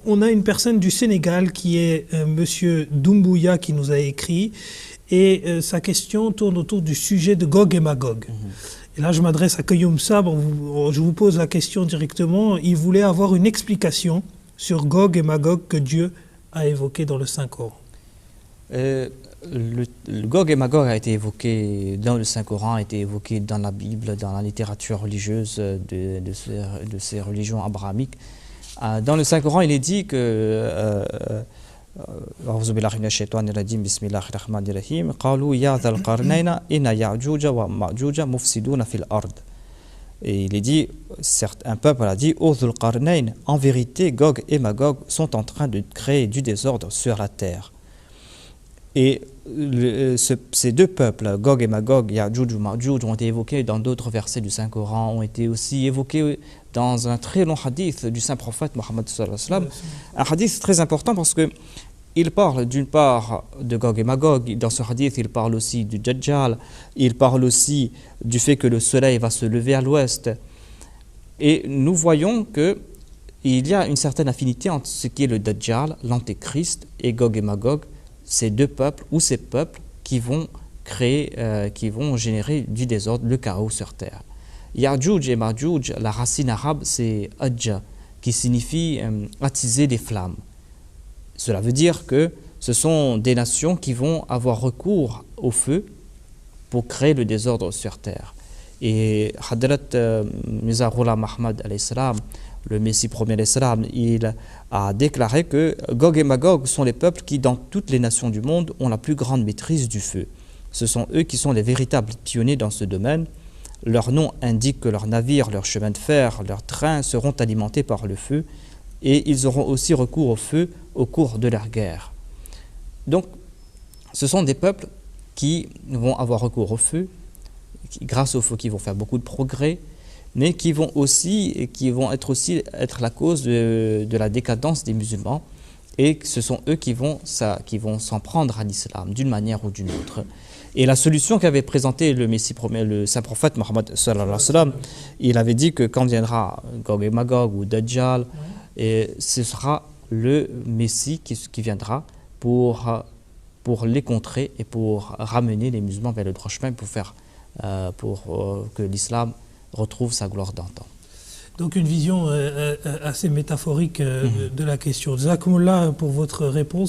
On a une personne du Sénégal qui est Monsieur Doumbouya qui nous a écrit et sa question tourne autour du sujet de Gog et Magog. Et là, je m'adresse à Qayoum Sab, je vous pose la question directement. Il voulait avoir une explication sur Gog et Magog que Dieu a évoqué dans le Saint-Coran. Le Gog et Magog a été évoqué dans le Saint-Coran, a été évoqué dans la Bible, dans la littérature religieuse de ces religions abrahamiques. Dans le Saint-Coran, il est dit que أعوذ بالله من الشيطان الرجيم بسم الله الرحمن الرحيم قالوا يا ذا القرنين إن يأجوج ومأجوج مفسدون في الأرض. Et il est dit, un peuple a dit, ô Dhul Qarnayn, en vérité, Gog et Magog sont en train de créer du désordre sur la terre. Et ces deux peuples, Gog et Magog, Ya'juj ou Ma'juj, ont été évoqués dans d'autres versets du Saint-Coran, ont été aussi évoqués dans un très long hadith du Saint-Prophète Mohammed sallallahu alayhi wa sallam. Un hadith très important parce que il parle d'une part de Gog et Magog, dans ce hadith il parle aussi du Dajjal, il parle aussi du fait que le soleil va se lever à l'ouest. Et nous voyons qu'il y a une certaine affinité entre ce qui est le Dajjal, l'Antéchrist, et Gog et Magog, ces deux peuples ou ces peuples qui vont créer, qui vont générer du désordre, le chaos sur terre. Ya'juj et Ma'juj, la racine arabe c'est Adja, qui signifie attiser des flammes. Cela veut dire que ce sont des nations qui vont avoir recours au feu pour créer le désordre sur terre. Et Hadrat Mirza Ghulam Ahmad alayhi salam, le Messie premier alayhi salam, il a déclaré que Gog et Magog sont les peuples qui, dans toutes les nations du monde, ont la plus grande maîtrise du feu. Ce sont eux qui sont les véritables pionniers dans ce domaine. Leur nom indique que leurs navires, leurs chemins de fer, leurs trains seront alimentés par le feu et ils auront aussi recours au feu au cours de leur guerre. Donc, ce sont des peuples qui vont avoir recours au feu, grâce au feu qui vont faire beaucoup de progrès, mais qui vont être la cause de la décadence des musulmans, et ce sont eux qui vont s'en prendre à l'islam d'une manière ou d'une autre. Et la solution qu'avait présentée le Messie premier, le saint prophète Mohammed sallallahu alayhi wa sallam, il avait dit que quand viendra Gog et Magog ou Dajjal, et ce sera le Messie qui viendra pour les contrer et pour ramener les musulmans vers le droit chemin, pour que l'islam retrouve sa gloire d'antan. Donc une vision assez métaphorique de la question. Jazakumullah pour votre réponse.